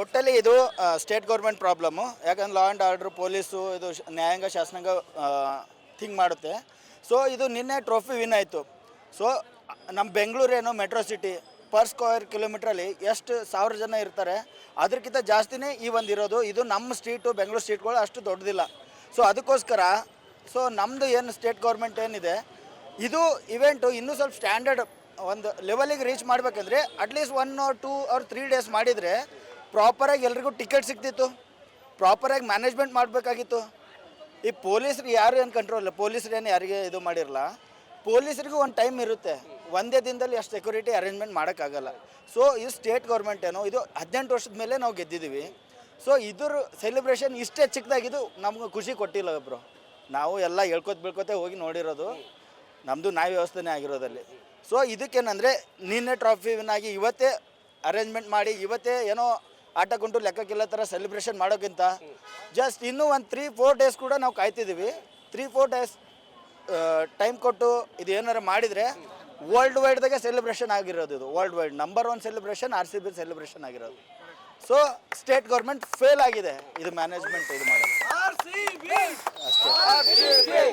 Totally ಇದು state government problem. ಯಾಕಂದ್ರೆ law and order, police, ಇದು ನ್ಯಾಯಾಂಗ ಶಾಸನಾಂಗ ಥಿಂಕ್ ಮಾಡುತ್ತೆ. ಸೊ ಇದು ನಿನ್ನೆ ಟ್ರೋಫಿ ವಿನ್ ಆಯಿತು. ಸೊ ನಮ್ಮ ಬೆಂಗಳೂರೇನು ಮೆಟ್ರೋ ಸಿಟಿ, ಪರ್ ಸ್ಕ್ವೇರ್ ಕಿಲೋಮೀಟ್ರಲ್ಲಿ ಎಷ್ಟು 1000 ಜನ ಇರ್ತಾರೆ, ಅದಕ್ಕಿಂತ ಜಾಸ್ತಿನೇ ಈ ಒಂದು ಇರೋದು. ಇದು ನಮ್ಮ ಸ್ಟ್ರೀಟು, ಬೆಂಗಳೂರು ಸ್ಟ್ರೀಟ್ಗಳು ಅಷ್ಟು ದೊಡ್ಡದಿಲ್ಲ. ಸೊ ಅದಕ್ಕೋಸ್ಕರ ನಮ್ಮದು ಏನು ಸ್ಟೇಟ್ ಗೌರ್ಮೆಂಟ್ ಏನಿದೆ, ಇದು ಇವೆಂಟು ಇನ್ನೂ ಸ್ವಲ್ಪ ಸ್ಟ್ಯಾಂಡರ್ಡ್ ಒಂದು ಲೆವೆಲಿಗೆ ರೀಚ್ ಮಾಡಬೇಕಂದ್ರೆ ಅಟ್ಲೀಸ್ಟ್ 1 or 2 or 3 ಡೇಸ್ ಮಾಡಿದರೆ ಪ್ರಾಪರಾಗಿ ಎಲ್ರಿಗೂ ಟಿಕೆಟ್ ಸಿಗ್ತಿತ್ತು, ಪ್ರಾಪರಾಗಿ ಮ್ಯಾನೇಜ್ಮೆಂಟ್ ಮಾಡಬೇಕಾಗಿತ್ತು. ಈ ಪೊಲೀಸ್ರಿಗೆ ಯಾರು ಏನು ಕಂಟ್ರೋಲ್ ಇಲ್ಲ, ಪೊಲೀಸ್ರೇನು ಯಾರಿಗೆ ಇದು ಮಾಡಿರಲ್ಲ. ಪೊಲೀಸರಿಗೂ ಒಂದು ಟೈಮ್ ಇರುತ್ತೆ, ಒಂದೇ ದಿನದಲ್ಲಿ ಅಷ್ಟು ಸೆಕ್ಯೂರಿಟಿ ಅರೇಂಜ್ಮೆಂಟ್ ಮಾಡೋಕ್ಕಾಗಲ್ಲ. ಸೊ ಇದು ಸ್ಟೇಟ್ ಗೌರ್ಮೆಂಟ್ ಏನೋ, ಇದು 18 ವರ್ಷದ ಮೇಲೆ ನಾವು ಗೆದ್ದಿದ್ದೀವಿ. ಸೊ ಇದ್ರ ಸೆಲೆಬ್ರೇಷನ್ ಇಷ್ಟೇ ಚಿಕ್ಕದಾಗಿದ್ದು ನಮ್ಗೆ ಖುಷಿ ಕೊಟ್ಟಿಲ್ಲ ಒಬ್ಬರು. ನಾವು ಎಲ್ಲ ಹೇಳ್ಕೊತ ಹೋಗಿ ನೋಡಿರೋದು, ನಮ್ಮದು ನ್ಯಾಯ ವ್ಯವಸ್ಥೆನೇ ಆಗಿರೋದಲ್ಲಿ. ಸೊ ಇದಕ್ಕೇನಂದರೆ ನಿನ್ನೆ ಟ್ರಾಫಿ ವಿನ್ ಆಗಿ ಇವತ್ತೇ ಅರೇಂಜ್ಮೆಂಟ್ ಮಾಡಿ ಇವತ್ತೇ ಏನೋ ಆಟ ಕುಂಟು ಲೆಕ್ಕಕ್ಕಿಲ್ಲ ಥರ ಸೆಲೆಬ್ರೇಷನ್ ಮಾಡೋಕ್ಕಿಂತ ಜಸ್ಟ್ ಇನ್ನೂ ಒಂದು 3-4 ಡೇಸ್ ಕೂಡ ನಾವು ಕಾಯ್ತಿದ್ದೀವಿ. 3-4 ಡೇಸ್ ಟೈಮ್ ಕೊಟ್ಟು ಇದು ಏನಾರು ಮಾಡಿದರೆ ವರ್ಲ್ಡ್ ವೈಡ್ದಾಗೆ ಸೆಲೆಬ್ರೇಷನ್ ಆಗಿರೋದು. ಇದು world wide number 1 celebration RCB celebration ಆಗಿರೋದು. ಸೊ ಸ್ಟೇಟ್ ಗೌರ್ಮೆಂಟ್ ಫೇಲ್ ಆಗಿದೆ ಇದು ಮ್ಯಾನೇಜ್ಮೆಂಟ್ ಇದು ಮಾಡೋದು ಅಷ್ಟೇ.